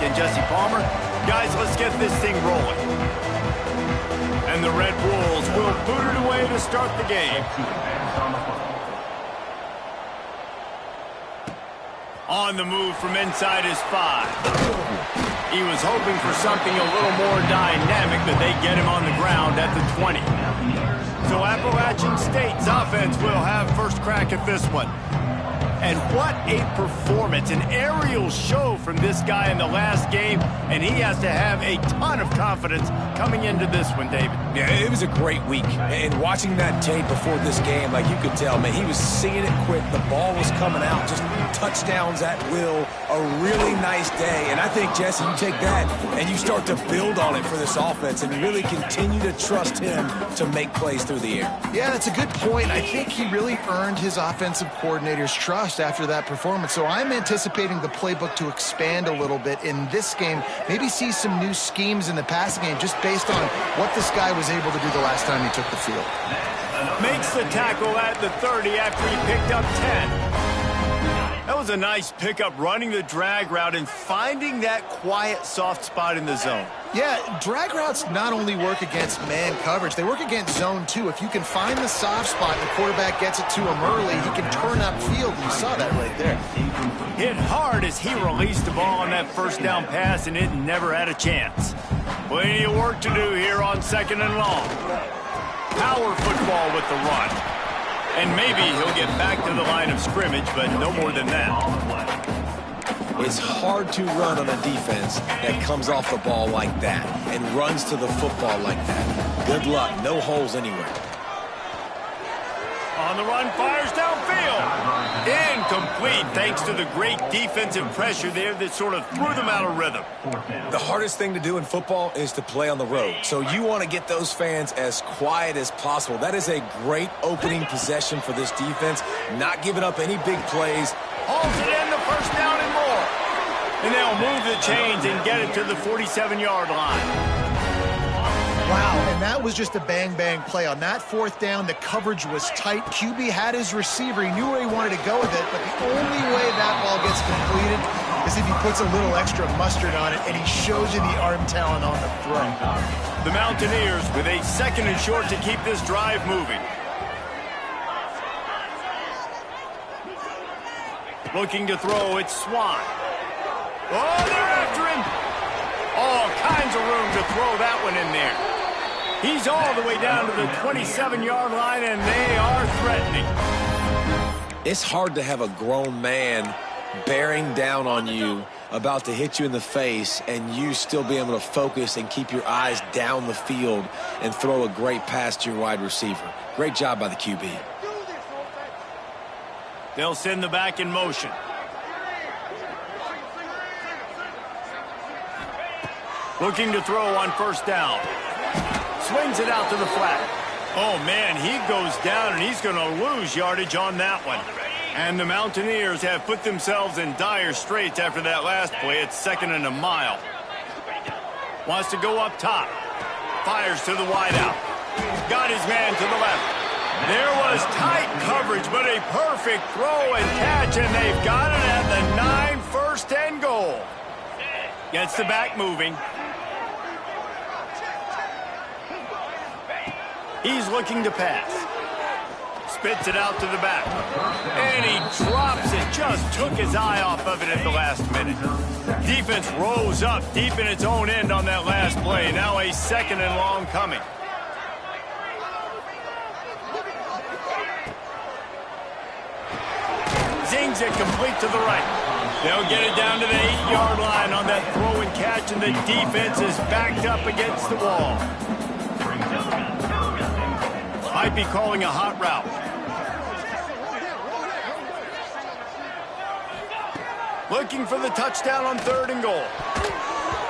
and Jesse Palmer. Guys, let's get this thing rolling. And the Red Wolves will boot it away to start the game. On the move from inside his 5. He was hoping for something a little more dynamic, but they get him on the ground at the 20. So Appalachian State's offense will have first crack at this one. And what a performance, an aerial show from this guy in the last game, and he has to have a ton of confidence coming into this one, David. Yeah, it was a great week, and watching that tape before this game, like you could tell, man, he was seeing it quick, the ball was coming out, just touchdowns at will, a really nice day, and I think, Jesse, you take that and you start to build on it for this offense and really continue to trust him to make plays through the air. Yeah, that's a good point. I think he really earned his offensive coordinator's trust after that performance. So I'm anticipating the playbook to expand a little bit in this game, maybe see some new schemes in the passing game just based on what this guy was able to do the last time he took the field. Makes the tackle at the 30 after he picked up 10. That was a nice pickup, running the drag route and finding that quiet, soft spot in the zone. Yeah, drag routes not only work against man coverage, they work against zone too. If you can find the soft spot and the quarterback gets it to him early, he can turn upfield. You saw that right there. Hit hard as he released the ball on that first down pass, and it never had a chance. Plenty of work to do here on 2nd and long. Power football with the run. And maybe he'll get back to the line of scrimmage, but no more than that. It's hard to run on a defense that comes off the ball like that and runs to the football like that. Good luck. No holes anywhere. On the run, fires downfield. Incomplete, thanks to the great defensive pressure there that sort of threw them out of rhythm. The hardest thing to do in football is to play on the road. So you want to get those fans as quiet as possible. That is a great opening possession for this defense. Not giving up any big plays. Hauls it in, the first down and more. And they'll move the chains and get it to the 47-yard line. Wow, and that was just a bang-bang play. On that 4th down, the coverage was tight. QB had his receiver. He knew where he wanted to go with it, but the only way that ball gets completed is if he puts a little extra mustard on it, and he shows you the arm talent on the throw. The Mountaineers with a 2nd and short to keep this drive moving. Looking to throw, it's Swan. Oh, they're after him. All kinds of room to throw that one in there. He's all the way down to the 27-yard line, and they are threatening. It's hard to have a grown man bearing down on you, about to hit you in the face, and you still be able to focus and keep your eyes down the field and throw a great pass to your wide receiver. Great job by the QB. They'll send the back in motion. Looking to throw on 1st down. Swings it out to the flat. Oh, man, he goes down, and he's going to lose yardage on that one. And the Mountaineers have put themselves in dire straits after that last play. It's 2nd and a mile. Wants to go up top. Fires to the wideout. Got his man to the left. There was tight coverage, but a perfect throw and catch, and they've got it at the 9, 1st and goal. Gets the back moving. He's looking to pass. Spits it out to the back. And he drops it. Just took his eye off of it at the last minute. Defense rose up deep in its own end on that last play. Now a 2nd and long coming. Zings it complete to the right. They'll get it down to the 8-yard line on that throw and catch, and the defense is backed up against the wall. Might be calling a hot route. Looking for the touchdown on 3rd and goal.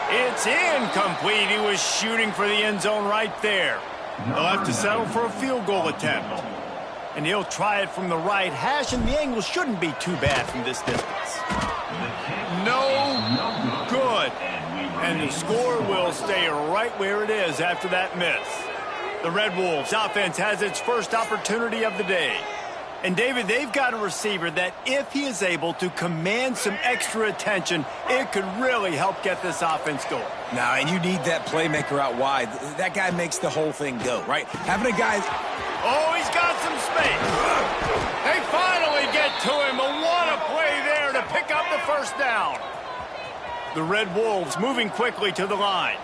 It's incomplete. He was shooting for the end zone right there. They'll have to settle for a field goal attempt. And he'll try it from the right hash, and the angle shouldn't be too bad from this distance. No good. And the score will stay right where it is after that miss. The Red Wolves offense has its first opportunity of the day. And, David, they've got a receiver that if he is able to command some extra attention, it could really help get this offense going. Now, and you need that playmaker out wide. That guy makes the whole thing go, right? Having a guy... Oh, he's got some space. They finally get to him. But what a play there to pick up the first down. The Red Wolves moving quickly to the line.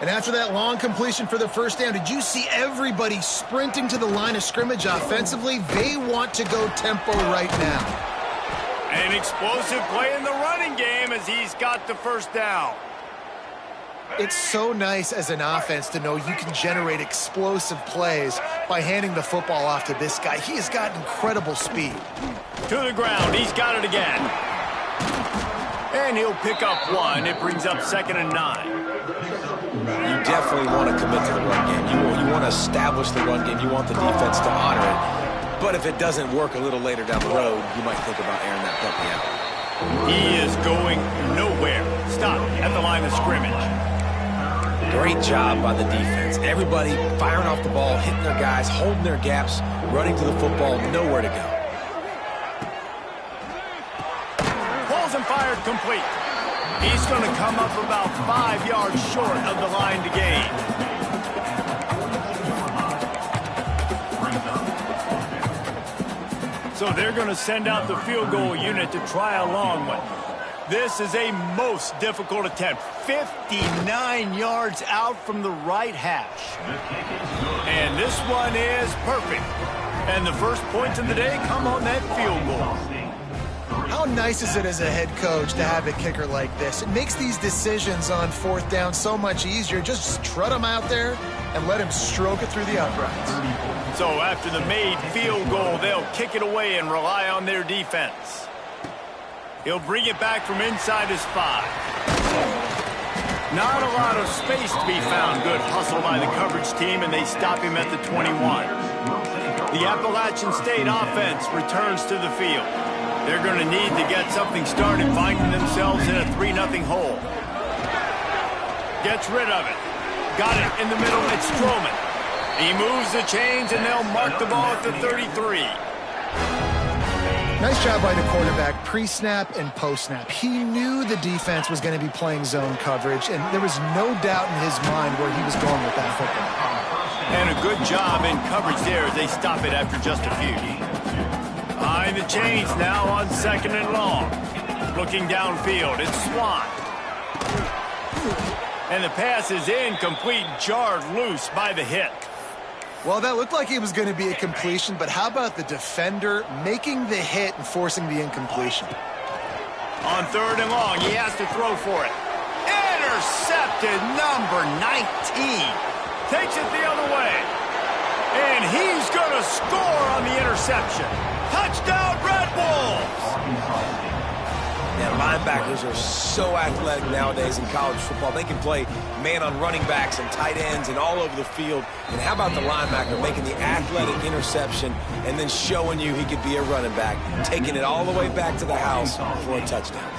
And after that long completion for the first down, did you see everybody sprinting to the line of scrimmage offensively? They want to go tempo right now. An explosive play in the running game as he's got the first down. It's so nice as an offense to know you can generate explosive plays by handing the football off to this guy. He has got incredible speed. To the ground. He's got it again. And he'll pick up one. It brings up 2nd and 9. You definitely want to commit to the run game. You want to establish the run game. You want the defense to honor it. But if it doesn't work a little later down the road, you might think about airing that puppy out. He is going nowhere. Stop at the line of scrimmage. Great job by the defense. Everybody firing off the ball, hitting their guys, holding their gaps, running to the football, nowhere to go. Pulls and fired complete. He's going to come up about 5 yards short of the line to gain. So they're going to send out the field goal unit to try a long one. This is a most difficult attempt. 59 yards out from the right hash. And this one is perfect. And the first points of the day come on that field goal. How nice is it as a head coach to have a kicker like this? It makes these decisions on 4th down so much easier. Just trot him out there and let him stroke it through the uprights. So after the made field goal, they'll kick it away and rely on their defense. He'll bring it back from inside his 5. Not a lot of space to be found. Good hustle by the coverage team, and they stop him at the 21. The Appalachian State offense returns to the field. They're going to need to get something started, finding themselves in a 3-0 hole. Gets rid of it. Got it in the middle. It's Strowman. He moves the chains, and they'll mark the ball at the 33. Nice job by the quarterback, pre-snap and post-snap. He knew the defense was going to be playing zone coverage, and there was no doubt in his mind where he was going with that football. And a good job in coverage there as they stop it after just a few. Behind the chains now on 2nd and long. Looking downfield, it's Swan. And the pass is incomplete, jarred loose by the hit. Well, that looked like it was going to be a completion, but how about the defender making the hit and forcing the incompletion? On 3rd and long, he has to throw for it. Intercepted, number 19. Takes it the other way. And he's going to score on the interception. Touchdown, Red Wolves! Yeah, linebackers are so athletic nowadays in college football. They can play man on running backs and tight ends and all over the field. And how about the linebacker making the athletic interception and then showing you he could be a running back, taking it all the way back to the house for a touchdown.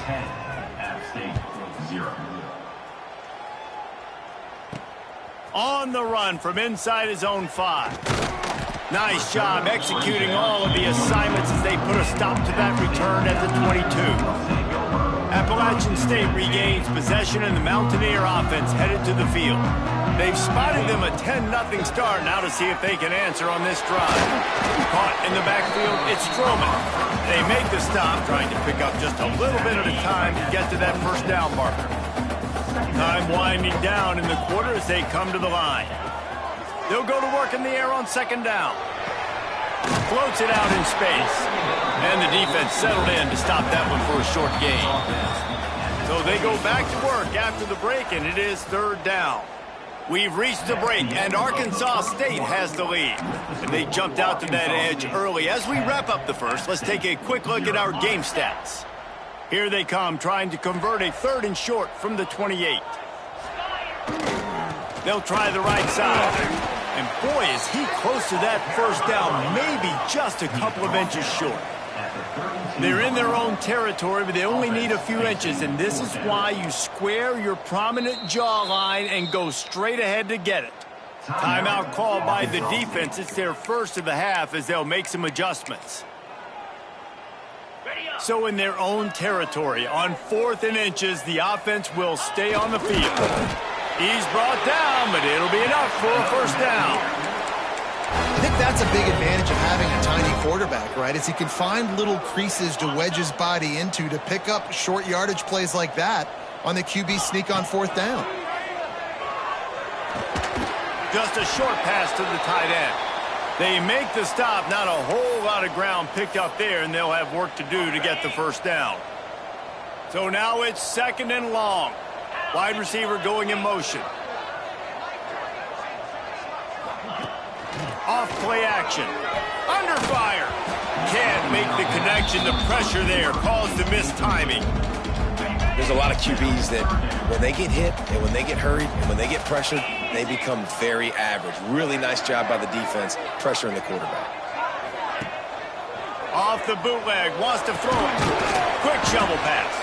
On the run from inside his own 5. Nice job executing all of the assignments as they put a stop to that return at the 22. Appalachian State regains possession and the Mountaineer offense headed to the field. They've spotted them a 10-0 start now to see if they can answer on this drive. Caught in the backfield, it's Strowman. They make the stop, trying to pick up just a little bit at a time to get to that first down marker. Time winding down in the quarter as they come to the line. They'll go to work in the air on 2nd down. Floats it out in space. And the defense settled in to stop that one for a short gain. So they go back to work after the break, and it is 3rd down. We've reached the break, and Arkansas State has the lead. And they jumped out to that edge early. As we wrap up the first, let's take a quick look at our game stats. Here they come, trying to convert a 3rd and short from the 28. They'll try the right side. And boy, is he close to that first down, maybe just a couple of inches short. They're in their own territory, but they only need a few inches, and this is why you square your prominent jawline and go straight ahead to get it. Timeout called by the defense. It's their first of the half as they'll make some adjustments. So in their own territory, on 4th and inches, the offense will stay on the field. He's brought down, but it'll be enough for a first down. I think that's a big advantage of having a tiny quarterback, right? Is he can find little creases to wedge his body into to pick up short yardage plays like that on the QB sneak on 4th down. Just a short pass to the tight end. They make the stop, not a whole lot of ground picked up there, and they'll have work to do to get the first down. So now it's 2nd and long. Wide receiver going in motion. Off play action. Under fire. Can't make the connection. The pressure there caused the mistiming. There's a lot of QBs that when they get hit and when they get hurried and when they get pressured, they become very average. Really nice job by the defense pressuring the quarterback. Off the bootleg. Wants to throw it. Quick shovel pass.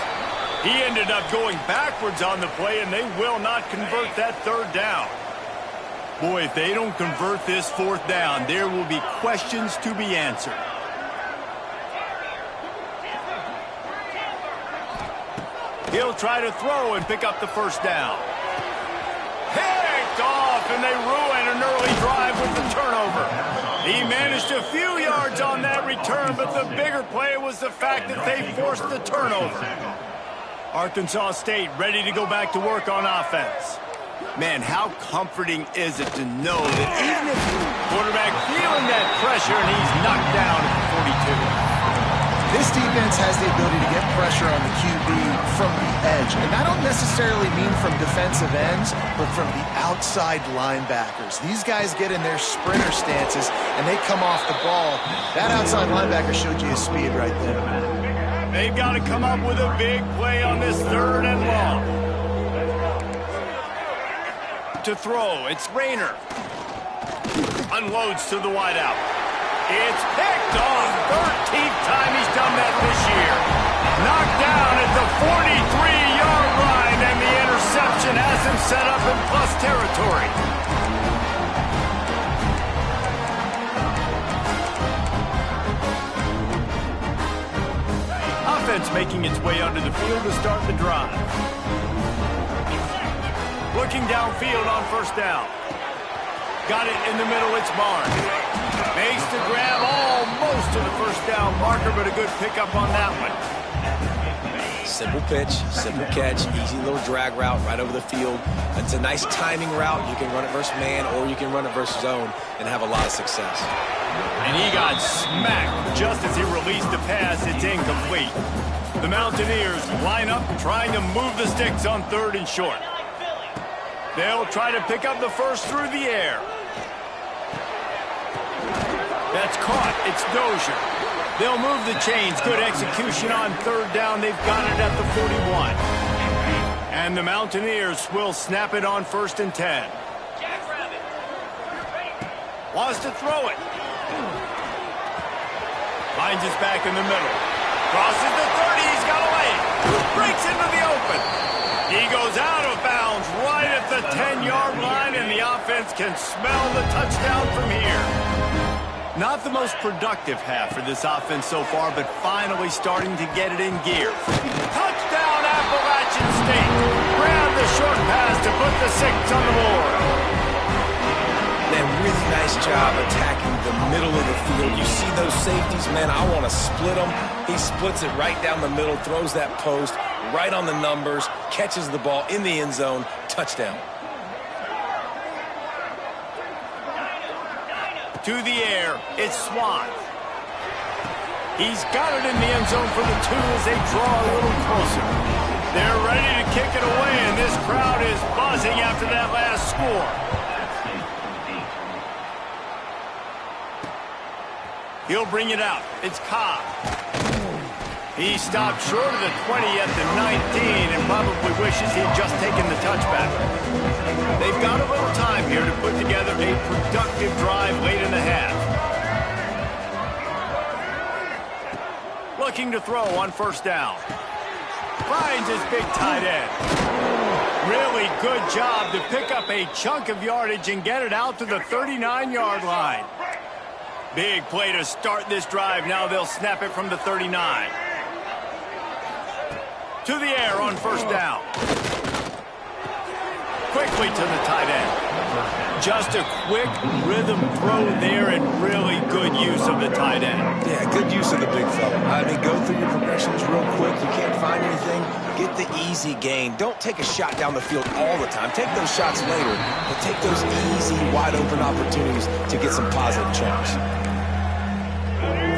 He ended up going backwards on the play, and they will not convert that 3rd down. Boy, if they don't convert this 4th down, there will be questions to be answered. He'll try to throw and pick up the first down. Picked off, and they ruin an early drive with the turnover. He managed a few yards on that return, but the bigger play was the fact that they forced the turnover. Arkansas State ready to go back to work on offense. Man, how comforting is it to know that even if the quarterback feeling that pressure and he's knocked down at the 42. This defense has the ability to get pressure on the QB from the edge. And I don't necessarily mean from defensive ends, but from the outside linebackers. These guys get in their sprinter stances, and they come off the ball. That outside linebacker showed you his speed right there. They've got to come up with a big play on this 3rd and long. To throw, it's Rayner. Unloads to the wideout. It's picked off. 13th time he's done that this year. Knocked down at the 43-yard line, and the interception has him set up in plus territory. Offense making its way onto the field to start the drive. Looking downfield on 1st down. Got it in the middle, it's Barnes. Makes the grab almost to the first down marker, but a good pickup on that one. Simple pitch, simple catch, easy little drag route right over the field. It's a nice timing route. You can run it versus man or you can run it versus zone and have a lot of success. And he got smacked just as he released the pass. It's incomplete. The Mountaineers line up trying to move the sticks on 3rd and short. They'll try to pick up the first through the air. That's caught. It's Dozier. They'll move the chains. Good execution on 3rd down. They've got it at the 41. And the Mountaineers will snap it on 1st and 10. Wants to throw it. Finds his back in the middle. Crosses the 30. He's got a lane. Breaks into the open. He goes out of bounds right at the 10-yard line, and the offense can smell the touchdown from here. Not the most productive half for this offense so far, but finally starting to get it in gear. Touchdown, Appalachian State. Grab the short pass to put the 6 on the board. That really nice job attacking the middle of the field. You see those safeties, man, I want to split them. He splits it right down the middle, throws that post right on the numbers, catches the ball in the end zone, touchdown. To the air, it's Swan. He's got it in the end zone for the 2 as they draw a little closer. They're ready to kick it away, and this crowd is buzzing after that last score. He'll bring it out. It's Cobb. He stopped short of the 20 at the 19 and probably wishes he'd just taken the touchback. They've got a little time here to put together a productive drive late in the half. Looking to throw on 1st down. Finds his big tight end. Really really good job to pick up a chunk of yardage and get it out to the 39-yard line. Big play to start this drive. Now they'll snap it from the 39. To the air on first down. Quickly to the tight end. Just a quick rhythm throw there and really good use of the tight end. Yeah, good use of the big fella. I mean, go through your progressions real quick. You can't find anything, get the easy gain. Don't take a shot down the field all the time. Take those shots later, but take those easy, wide-open opportunities to get some positive chunks.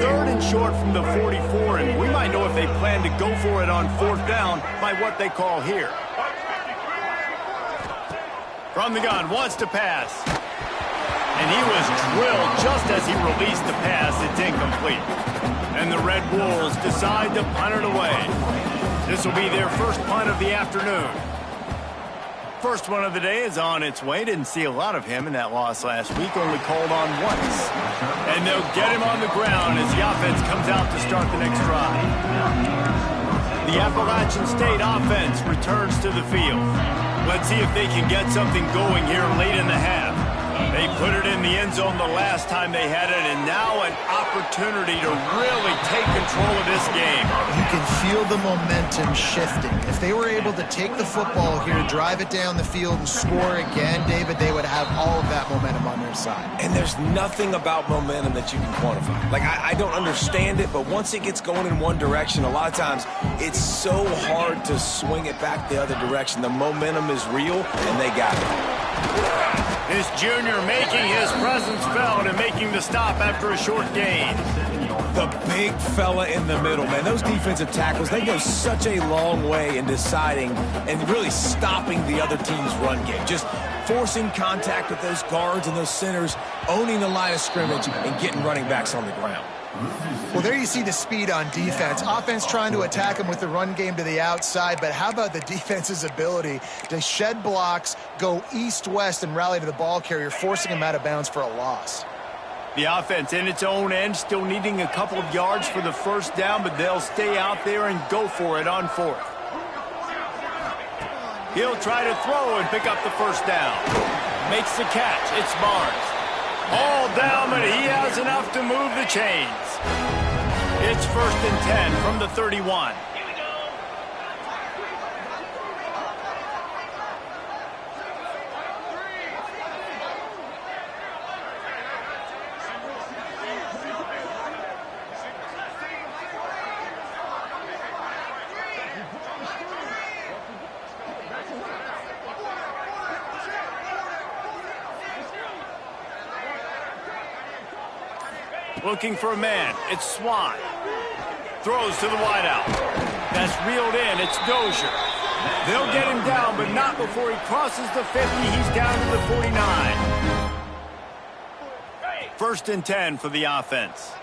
Third and short from the 44, and we might know if they plan to go for it on fourth down by what they call here. From the gun, wants to pass. And he was drilled just as he released the pass. It's incomplete. And the Red Wolves decide to punt it away. This will be their first punt of the afternoon. First one of the day is on its way. Didn't see a lot of him in that loss last week. Only called on once. And they'll get him on the ground as the offense comes out to start the next drive. The Appalachian State offense returns to the field. Let's see if they can get something going here late in the half. They put it in the end zone the last time they had it, and now an opportunity to really take control of this game. You can feel the momentum shifting. If they were able to take the football here, drive it down the field, and score again, David, they would have all of that momentum on their side. And there's nothing about momentum that you can quantify. Like, I don't understand it, but once it gets going in one direction, a lot of times it's so hard to swing it back the other direction. The momentum is real, and they got it. This junior making his presence felt and making the stop after a short gain. The big fella in the middle, man. Those defensive tackles, they go such a long way in deciding and really stopping the other team's run game. Just forcing contact with those guards and those centers, owning the line of scrimmage, and getting running backs on the ground. Well, there you see the speed on defense. Offense trying to attack him with the run game to the outside, but how about the defense's ability to shed blocks, go east-west, and rally to the ball carrier, forcing him out of bounds for a loss. The offense in its own end, still needing a couple of yards for the first down, but they'll stay out there and go for it on fourth. He'll try to throw and pick up the first down. Makes the catch. It's Barnes. All down, but he has enough to move the chains. It's 1st and 10 from the 31. Looking for a man. It's Swan. Throws to the wideout. That's reeled in. It's Dozier. They'll get him down, but not before he crosses the 50. He's down to the 49. 1st and 10 for the offense.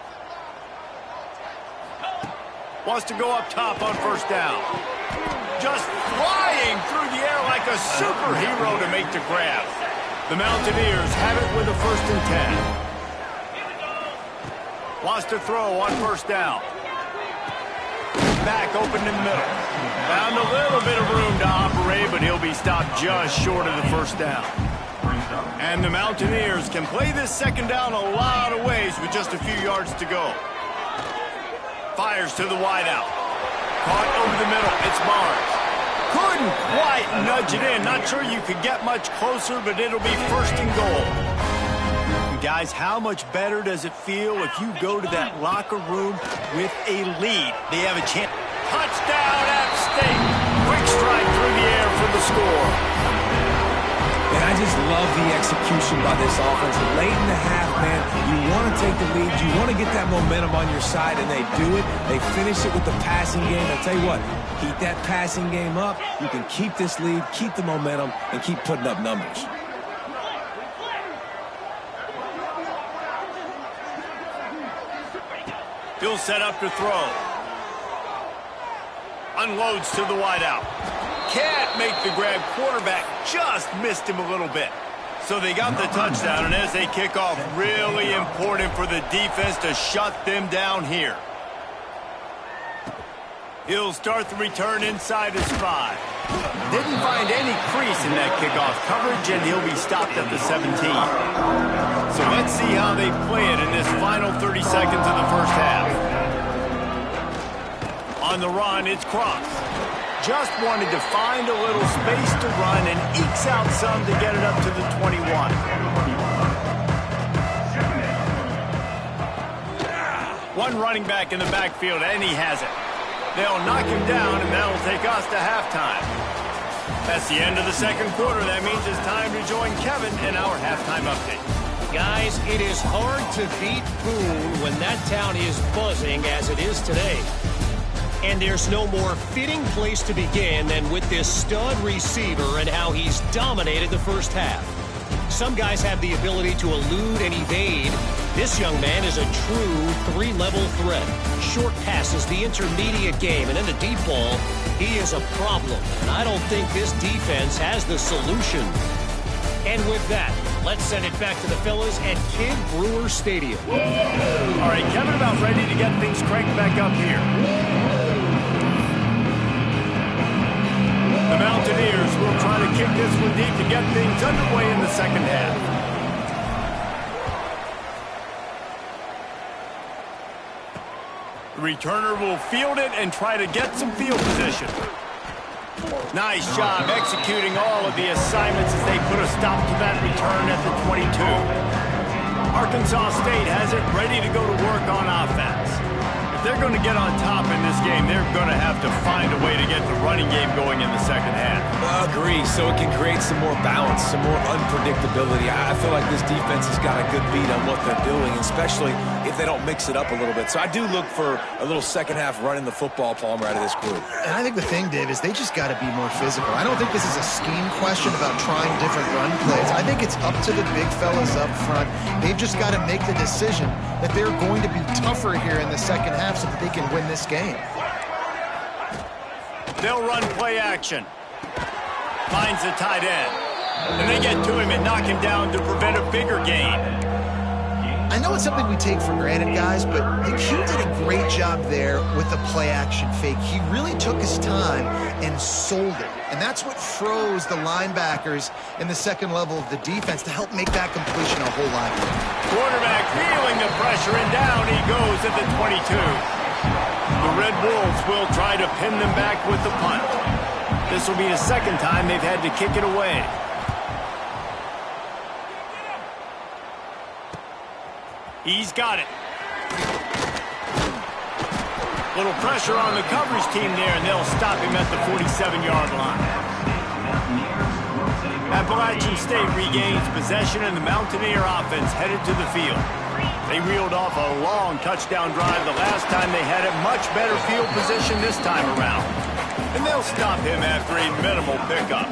Wants to go up top on first down. Just flying through the air like a superhero to make the grab. The Mountaineers have it with a 1st and 10. Wants to throw on first down. Back open in the middle. Found a little bit of room to operate, but he'll be stopped just short of the first down. And the Mountaineers can play this second down a lot of ways with just a few yards to go. Fires to the wideout. Caught over the middle. It's Barnes. Couldn't quite nudge it in. Not sure you could get much closer, but it'll be 1st and goal. Guys, how much better does it feel if you go to that locker room with a lead? They have a chance. Touchdown, Appstate. Quick strike through the air for the score. And I just love the execution by this offense. Late in the half, man, you want to take the lead. You want to get that momentum on your side, and they do it. They finish it with the passing game. I'll tell you what, keep that passing game up. You can keep this lead, keep the momentum, and keep putting up numbers. He'll set up to throw. Unloads to the wideout. Can't make the grab. Quarterback just missed him a little bit. So they got the touchdown, and as they kick off, really important for the defense to shut them down here. He'll start the return inside his 5. Didn't find any crease in that kickoff coverage, and he'll be stopped at the 17. So let's see how they play it in this final 30 seconds of the first half. On the run, it's Cross. Just wanted to find a little space to run and ekes out some to get it up to the 21. One running back in the backfield, and he has it. They'll knock him down, and that'll take us to halftime. That's the end of the second quarter. That means it's time to join Kevin in our halftime update. Guys, it is hard to beat Boone when that town is buzzing as it is today. And there's no more fitting place to begin than with this stud receiver and how he's dominated the first half. Some guys have the ability to elude and evade. This young man is a true three-level threat. Short passes, the intermediate game, and in the deep ball, he is a problem. And I don't think this defense has the solution. And with that, let's send it back to the fellas at Kid Brewer Stadium. All right, Kevin, about ready to get things cranked back up here. The Mountaineers will try to kick this one deep to get things underway in the second half. The returner will field it and try to get some field position. Nice job executing all of the assignments as they put a stop to that return at the 22. Arkansas State has it ready to go to work on offense. If they're going to get on top in this game, they're going to have to find a way to get the running game going in the second half. Agree, so it can create some more balance, some more unpredictability. I feel like this defense has got a good beat on what they're doing, especially if they don't mix it up a little bit. So I do look for a little second half running the football, Palmer, out of this group. And I think the thing, Dave, is they just got to be more physical. I don't think this is a scheme question about trying different run plays. I think it's up to the big fellas up front. They've just got to make the decision that they're going to be tougher here in the second half so that they can win this game. They'll run play action. Finds the tight end. And they get to him and knock him down to prevent a bigger gain. I know it's something we take for granted, guys, but Q did a great job there with the play-action fake. He really took his time and sold it. And that's what froze the linebackers in the second level of the defense to help make that completion a whole lot better. Quarterback feeling the pressure, and down he goes at the 22. The Red Wolves will try to pin them back with the punt. This will be the second time they've had to kick it away. He's got it. Little pressure on the coverage team there, and they'll stop him at the 47-yard line. Appalachian State regains possession, and the Mountaineer offense headed to the field. They reeled off a long touchdown drive the last time they had it. Much better field position this time around. And they'll stop him after a minimal pickup.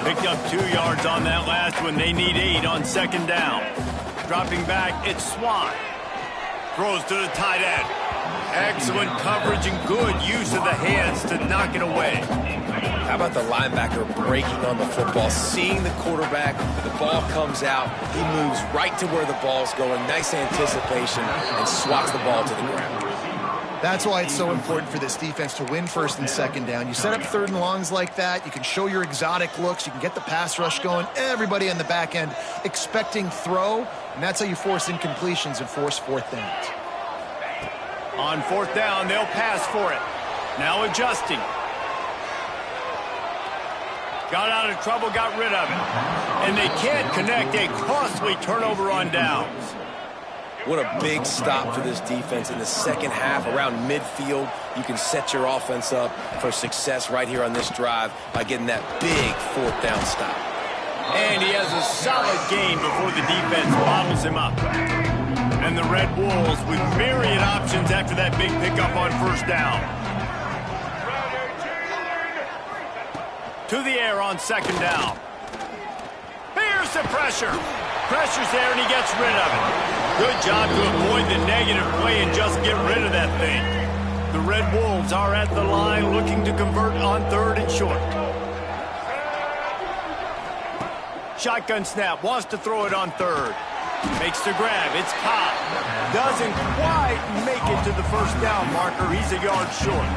Picked up 2 yards on that last one. They need 8 on second down. Dropping back, it's Swan. Throws to the tight end. Excellent coverage and good use of the hands to knock it away. How about the linebacker breaking on the football, seeing the quarterback, the ball comes out, he moves right to where the ball's going, nice anticipation, and swats the ball to the ground. That's why it's so important for this defense to win first and second down. You set up third and longs like that, you can show your exotic looks, you can get the pass rush going, everybody on the back end expecting throw, and that's how you force incompletions and force fourth downs. On fourth down, they'll pass for it. Now adjusting. Got out of trouble, got rid of it. And they can't connect, a costly turnover on downs. What a big stop for this defense in the second half. Around midfield, you can set your offense up for success right here on this drive by getting that big fourth down stop. And he has a solid gain before the defense bottles him up. And the Red Wolves with myriad options after that big pickup on first down. To the air on second down. Here's the pressure. Pressure's there, and he gets rid of it. Good job to avoid the negative play and just get rid of that thing. The Red Wolves are at the line looking to convert on third and short. Shotgun snap, wants to throw it on third. Makes the grab, it's Cobb. Doesn't quite make it to the first down marker. He's a yard short.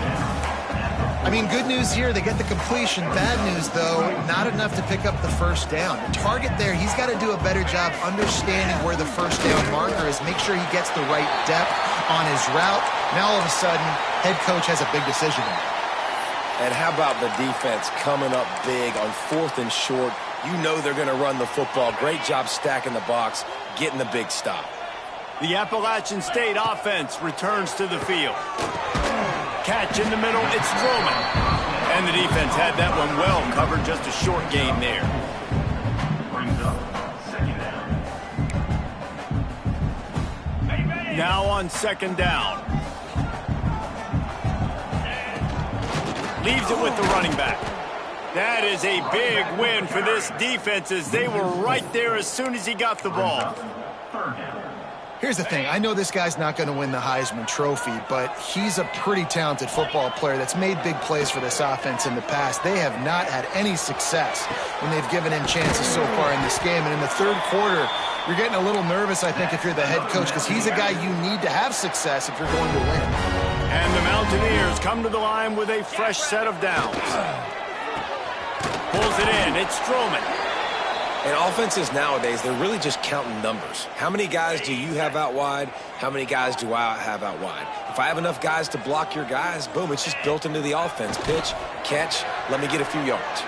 I mean, good news here, they get the completion. Bad news, though, not enough to pick up the first down. The target there, he's got to do a better job understanding where the first down marker is, make sure he gets the right depth on his route. Now, all of a sudden, head coach has a big decision to make. And how about the defense coming up big on 4th and short? You know they're going to run the football. Great job stacking the box, getting the big stop. The Appalachian State offense returns to the field. Catch in the middle, it's Strowman. And the defense had that one well covered, just a short gain there. Now on 2nd down. Leaves it with the running back. That is a big win for this defense as they were right there as soon as he got the ball. Here's the thing. I know this guy's not going to win the Heisman Trophy, but he's a pretty talented football player that's made big plays for this offense in the past. They have not had any success when they've given him chances so far in this game. And in the 3rd quarter, you're getting a little nervous, I think, if you're the head coach, because he's a guy you need to have success if you're going to win. And the Mountaineers come to the line with a fresh set of downs. Pulls it in. It's Strowman. And offenses nowadays, they're really just counting numbers. How many guys do you have out wide? How many guys do I have out wide? If I have enough guys to block your guys, boom, it's just built into the offense. Pitch, catch, let me get a few yards.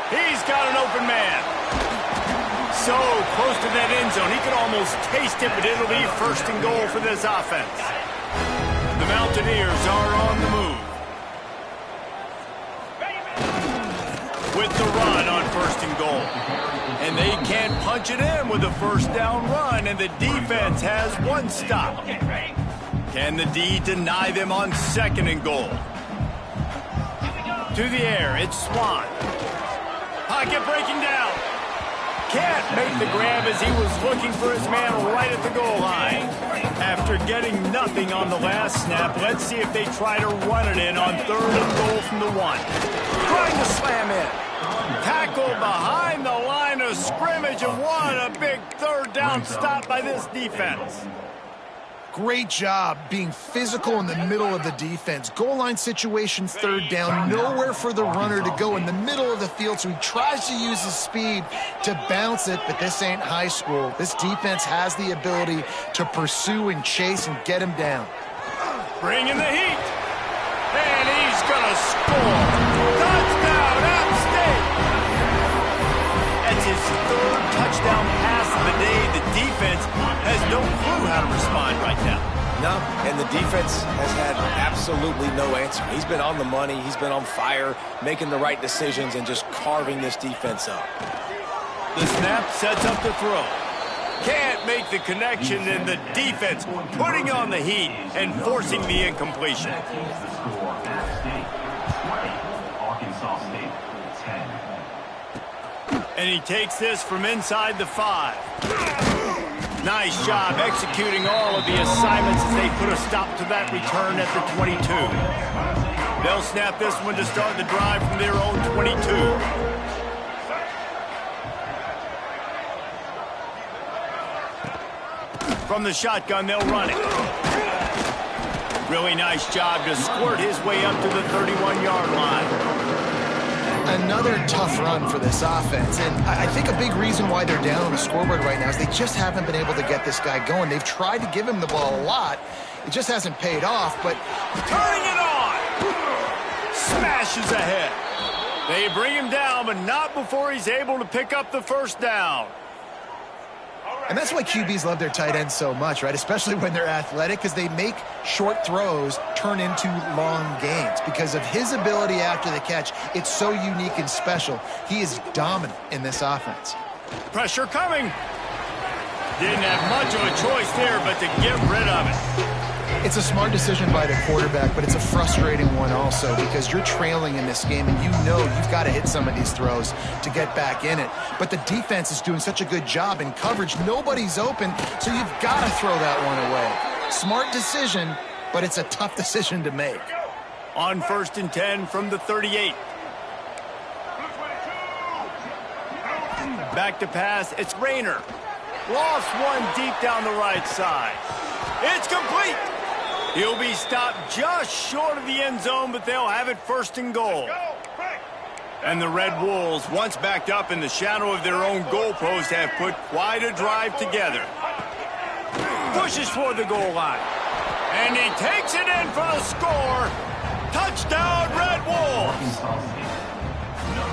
He's got an open man. So close to that end zone. He could almost taste it, but it'll be 1st and goal for this offense. The Mountaineers are on the move. With the run on 1st and goal. And they can't punch it in with a 1st down run, and the defense has 1 stop. Can the D deny them on 2nd and goal? To the air, it's Swan. Pocket breaking down. Can't make the grab as he was looking for his man right at the goal line. After getting nothing on the last snap, let's see if they try to run it in on 3rd and goal from the 1. Trying to slam in. Tackled behind the line of scrimmage, and what a big 3rd down stop by this defense. Great job being physical in the middle of the defense. Goal line situation, 3rd down, nowhere for the runner to go in the middle of the field, so he tries to use his speed to bounce it, but this ain't high school. This defense has the ability to pursue and chase and get him down. Bringing the heat. And he's going to score. Touchdown, Appstate! That's his 3rd touchdown pass of the day. The defense has no clue how to respond right now. No, and the defense has had absolutely no answer. He's been on the money. He's been on fire, making the right decisions and just carving this defense up. The snap sets up the throw. Can't make the connection, and the defense putting on the heat and forcing the incompletion. And he takes this from inside the 5. Nice job executing all of the assignments as they put a stop to that return at the 22. They'll snap this one to start the drive from their own 22. From the shotgun, they'll run it. Really nice job to squirt his way up to the 31-yard line. Another tough run for this offense, and I think a big reason why they're down on the scoreboard right now is they just haven't been able to get this guy going. They've tried to give him the ball a lot. It just hasn't paid off, but turning it on! Smashes ahead. They bring him down, but not before he's able to pick up the 1st down. And that's why QBs love their tight ends so much, right? Especially when they're athletic, because they make short throws turn into long gains. Because of his ability after the catch, it's so unique and special. He is dominant in this offense. Pressure coming. Didn't have much of a choice there, but to get rid of it. It's a smart decision by the quarterback, but it's a frustrating one also because you're trailing in this game and you know you've got to hit some of these throws to get back in it. But the defense is doing such a good job in coverage. Nobody's open, so you've got to throw that one away. Smart decision, but it's a tough decision to make. On 1st and 10 from the 38. Back to pass, it's Rayner. Lost one deep down the right side. It's complete. He'll be stopped just short of the end zone, but they'll have it 1st and goal. And the Red Wolves, once backed up in the shadow of their own goalpost, have put quite a drive together. Pushes for the goal line. And he takes it in for the score. Touchdown, Red Wolves!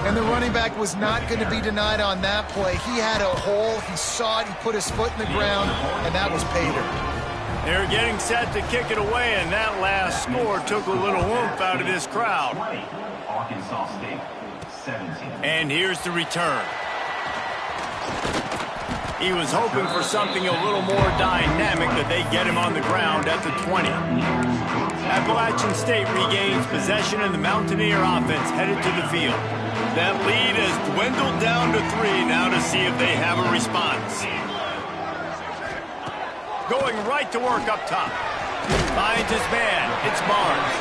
And the running back was not going to be denied on that play. He had a hole. He saw it. He put his foot in the ground, and that was pay dirt. They're getting set to kick it away, and that last score took a little oomph out of this crowd. And here's the return. He was hoping for something a little more dynamic, but they get him on the ground at the 20. Appalachian State regains possession, and the Mountaineer offense headed to the field. That lead has dwindled down to 3 now to see if they have a response. Going right to work up top. Finds his man. It's Barnes.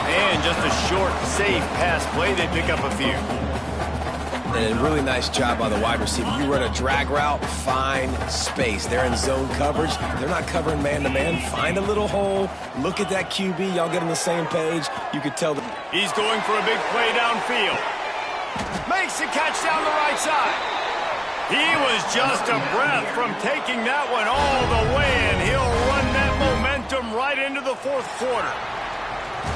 And just a short, safe pass play. They pick up a few. And a really nice job by the wide receiver. You run a drag route, find space. They're in zone coverage. They're not covering man-to-man. Find a little hole. Look at that QB. Y'all get on the same page. You could tell that. He's going for a big play downfield. Makes the catch down the right side. He was just a breath from taking that one all the way, and he'll run that momentum right into the 4th quarter.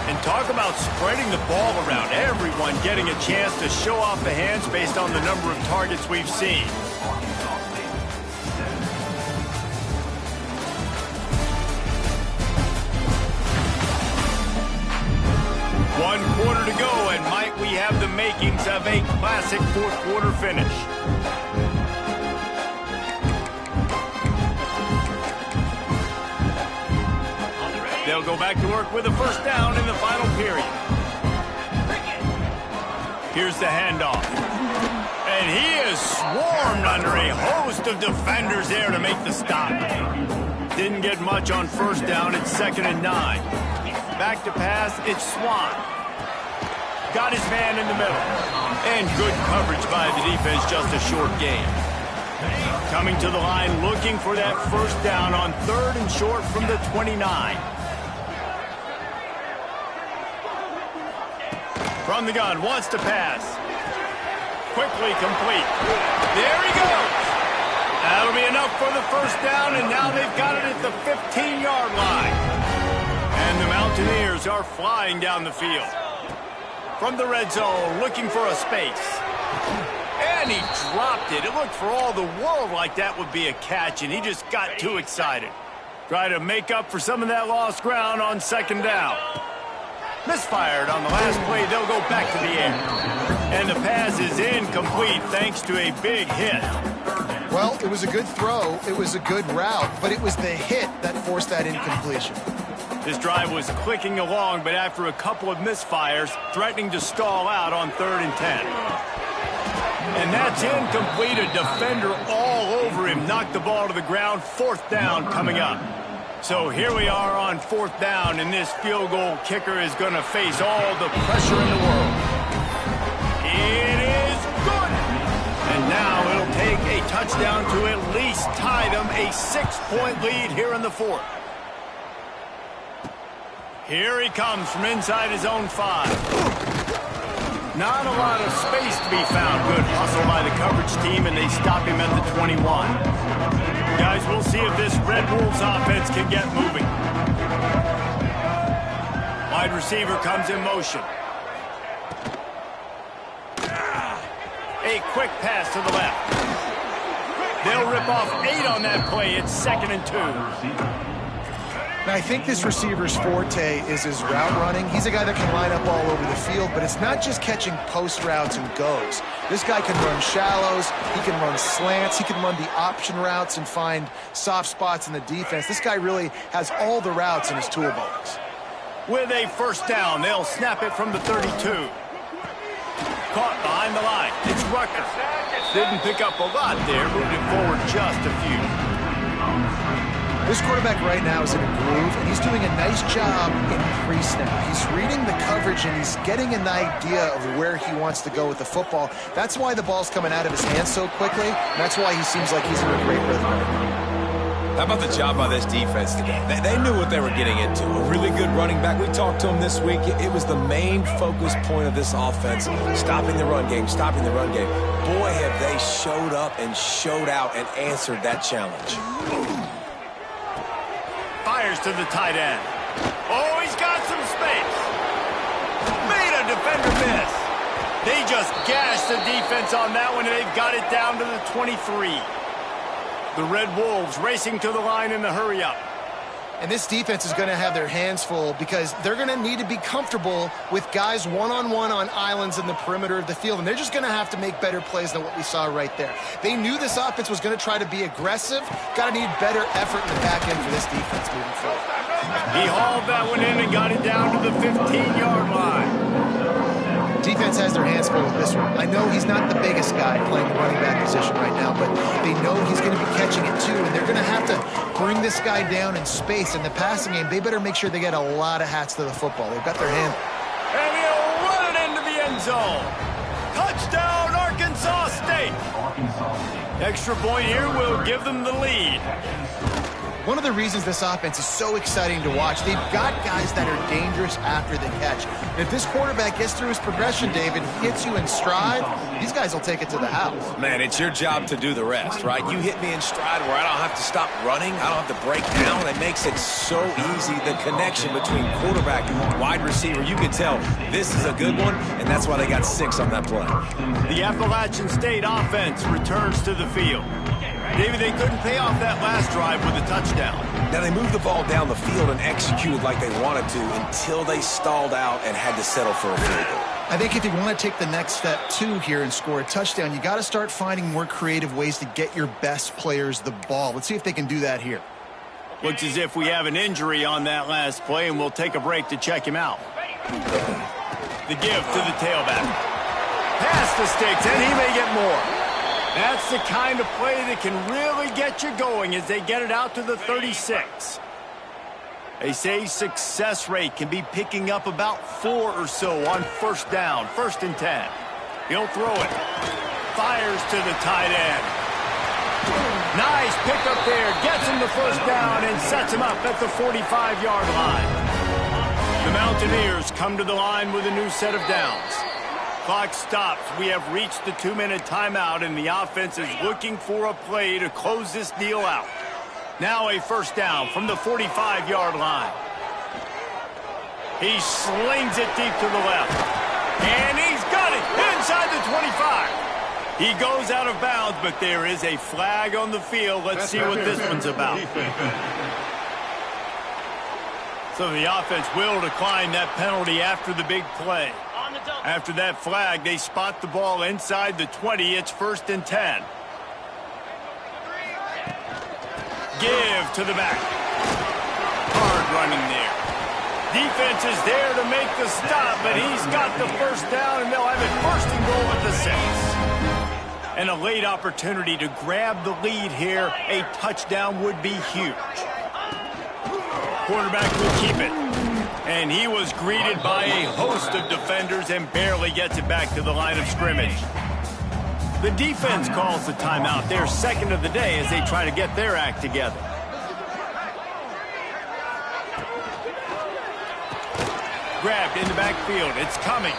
And talk about spreading the ball around. Everyone getting a chance to show off the hands based on the number of targets we've seen. One quarter to go, and might we have the makings of a classic 4th quarter finish. They'll go back to work with a 1st down in the final period. Here's the handoff. And he is swarmed under a host of defenders there to make the stop. Didn't get much on 1st down. It's 2nd and 9. Back to pass. It's Swan. Got his man in the middle. And good coverage by the defense. Just a short gain. Coming to the line looking for that 1st down on 3rd and short from the 29. From the gun, wants to pass. Quickly complete. There he goes. That'll be enough for the 1st down, and now they've got it at the 15-yard line. And the Mountaineers are flying down the field. From the red zone, looking for a space. And he dropped it. It looked for all the world like that would be a catch, and he just got too excited. Try to make up for some of that lost ground on 2nd down. Misfired on the last play. They'll go back to the air. And the pass is incomplete thanks to a big hit. Well, it was a good throw. It was a good route, but it was the hit that forced that incompletion. This drive was clicking along, but after a couple of misfires, threatening to stall out on 3rd and 10. And that's incomplete. A defender all over him. Knocked the ball to the ground. 4th down coming up. So here we are on 4th down, and this field goal kicker is going to face all the pressure in the world. It is good! And now it'll take a touchdown to at least tie them a 6-point lead here in the 4th. Here he comes from inside his own 5. Not a lot of space to be found. Good hustle by the coverage team, and they stop him at the 21. Guys, we'll see if this Red Wolves offense can get moving. Wide receiver comes in motion. A quick pass to the left. They'll rip off 8 on that play. It's 2nd and 2. Now, I think this receiver's forte is his route running. He's a guy that can line up all over the field, but it's not just catching post routes and goes. This guy can run shallows, he can run slants, he can run the option routes and find soft spots in the defense. This guy really has all the routes in his toolbox. With a 1st down, they'll snap it from the 32. Caught behind the line. It's Rucker. Didn't pick up a lot there, moved it forward just a few. This quarterback right now is in a groove, and he's doing a nice job in pre-snap. He's reading the coverage, and he's getting an idea of where he wants to go with the football. That's why the ball's coming out of his hands so quickly, and that's why he seems like he's in a great rhythm. How about the job by this defense today? They knew what they were getting into. A really good running back. We talked to him this week. It was the main focus point of this offense, stopping the run game, stopping the run game. Boy, have they showed up and showed out and answered that challenge. Fires to the tight end. Oh, he's got some space. Made a defender miss. They just gashed the defense on that one, and they've got it down to the 23. The Red Wolves racing to the line in the hurry-up. And this defense is going to have their hands full because they're going to need to be comfortable with guys one-on-one on islands in the perimeter of the field, and they're just going to have to make better plays than what we saw right there. They knew this offense was going to try to be aggressive. Got to need better effort in the back end for this defense moving forward. He hauled that one in and got it down to the 15-yard line. Defense has their hands full with this one. I know he's not the biggest guy playing the running back position right now, but they know he's going to be catching it too, and they're going to have to bring this guy down in space. In the passing game, they better make sure they get a lot of hats to the football. They've got their hand. And he'll run it into the end zone. Touchdown, Arkansas State. Extra point here will give them the lead. One of the reasons this offense is so exciting to watch, they've got guys that are dangerous after the catch. And if this quarterback gets through his progression, David, hits you in stride, these guys will take it to the house. Man, it's your job to do the rest, right? You hit me in stride where I don't have to stop running. I don't have to break down. It makes it so easy, the connection between quarterback and wide receiver. You can tell this is a good one, and that's why they got 6 on that play. The Appalachian State offense returns to the field. David, they couldn't pay off that last drive with a touchdown. Now, they moved the ball down the field and executed like they wanted to until they stalled out and had to settle for a field goal. I think if you want to take the next step, too, here and score a touchdown, you got to start finding more creative ways to get your best players the ball. Let's see if they can do that here. Looks as if we have an injury on that last play, and we'll take a break to check him out. The give to the tailback. Pass the sticks, and he may get more. That's the kind of play that can really get you going as they get it out to the 36. They say success rate can be picking up about 4 or so on first down, 1st and 10. He'll throw it. Fires to the tight end. Nice pickup there. Gets him the first down and sets him up at the 45-yard line. The Mountaineers come to the line with a new set of downs. Clock stops. We have reached the 2-minute timeout, and the offense is looking for a play to close this deal out. Now a first down from the 45-yard line. He slings it deep to the left. And he's got it inside the 25. He goes out of bounds, but there is a flag on the field. Let's see what this one's about. So the offense will decline that penalty after the big play. After that flag, they spot the ball inside the 20. It's 1st and 10. Give to the back. Hard running there. Defense is there to make the stop, but he's got the first down, and they'll have it 1st and goal at the 6. And a late opportunity to grab the lead here. A touchdown would be huge. Quarterback will keep it. And he was greeted by a host of defenders and barely gets it back to the line of scrimmage. The defense calls the timeout. They're 2nd of the day as they try to get their act together. Grabbed in the backfield. It's Cummings.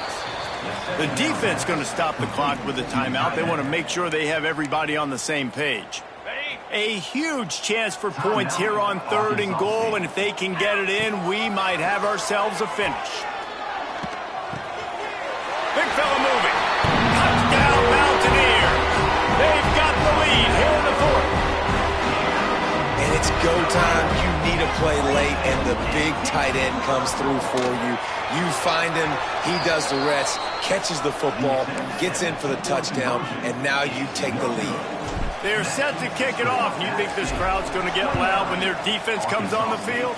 The defense going to stop the clock with a timeout. They want to make sure they have everybody on the same page. A huge chance for points here on 3rd and goal, and if they can get it in, we might have ourselves a finish. Big fella moving. Touchdown, Mountaineers. They've got the lead here in the 4th. And it's go time. You need a play late, and the big tight end comes through for you. You find him, he does the rest, catches the football, gets in for the touchdown, and now you take the lead. They're set to kick it off. You think this crowd's going to get loud when their defense comes on the field?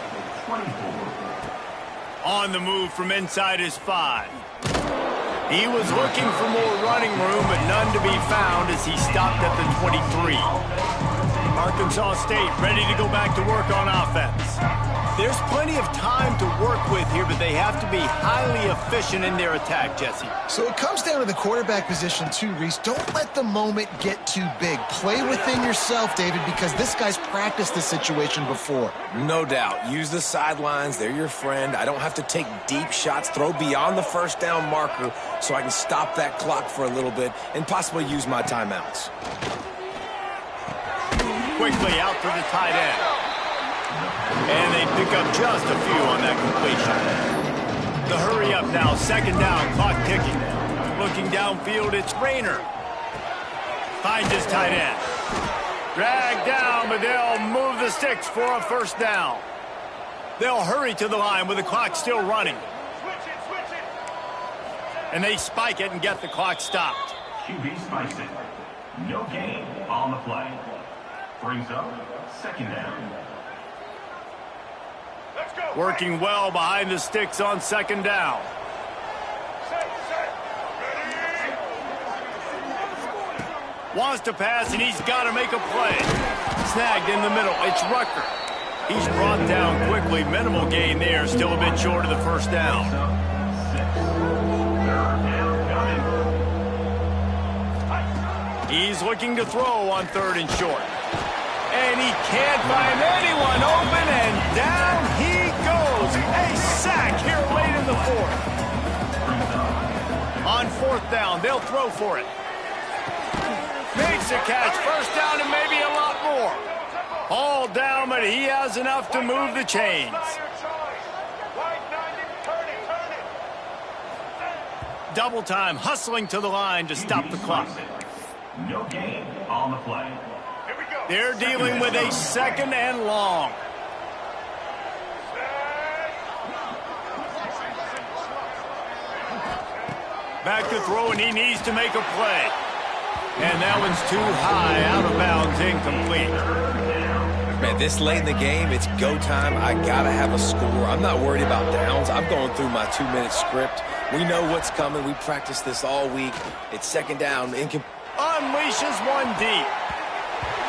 On the move from inside his 5. He was looking for more running room, but none to be found as he stopped at the 23. Arkansas State ready to go back to work on offense. There's plenty of time to work with here, but they have to be highly efficient in their attack, Jesse. So it comes down to the quarterback position too, Reese. Don't let the moment get too big. Play within yourself, David, because this guy's practiced this situation before. No doubt. Use the sidelines. They're your friend. I don't have to take deep shots. Throw beyond the first down marker so I can stop that clock for a little bit and possibly use my timeouts. Quickly out to the tight end. And they pick up just a few on that completion. The hurry up now, second down, clock ticking. Looking downfield, it's Rayner. Finds his tight end. Dragged down, but they'll move the sticks for a first down. They'll hurry to the line with the clock still running. And they spike it and get the clock stopped. QB spikes it. No gain on the play. Brings up second down. Working well behind the sticks on second down. Wants to pass, and he's got to make a play. Snagged in the middle. It's Rucker. He's brought down quickly. Minimal gain there. Still a bit short of the first down. He's looking to throw on third and short. And he can't find anyone open, and down he goes. A sack here late in the fourth. On fourth down, they'll throw for it. Makes a catch, first down, and maybe a lot more. All down, but he has enough to move the chains. Double time, hustling to the line to stop the clock. No gain on the play. They're dealing with a second and long. Back to throw, and he needs to make a play. And that one's too high, out of bounds, incomplete. Man, this late in the game, it's go time. I got to have a score. I'm not worried about downs. I'm going through my 2-minute script. We know what's coming. We practiced this all week. It's second down. Unleashes one deep.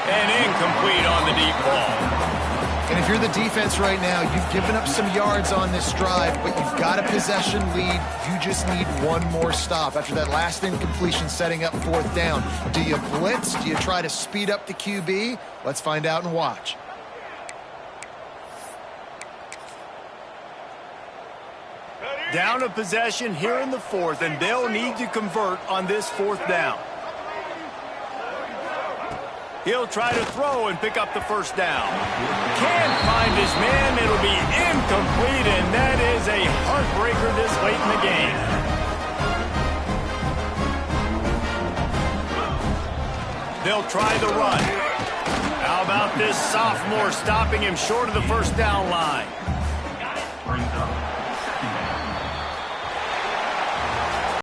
And incomplete on the deep ball. And if you're the defense right now, you've given up some yards on this drive, but you've got a possession lead. You just need one more stop. After that last incompletion setting up fourth down, do you blitz? Do you try to speed up the QB? Let's find out and watch. Down a possession here in the fourth, and they'll need to convert on this fourth down. He'll try to throw and pick up the first down. Can't find his man. It'll be incomplete, and that is a heartbreaker this late in the game. They'll try the run. How about this sophomore stopping him short of the first down line? Brings up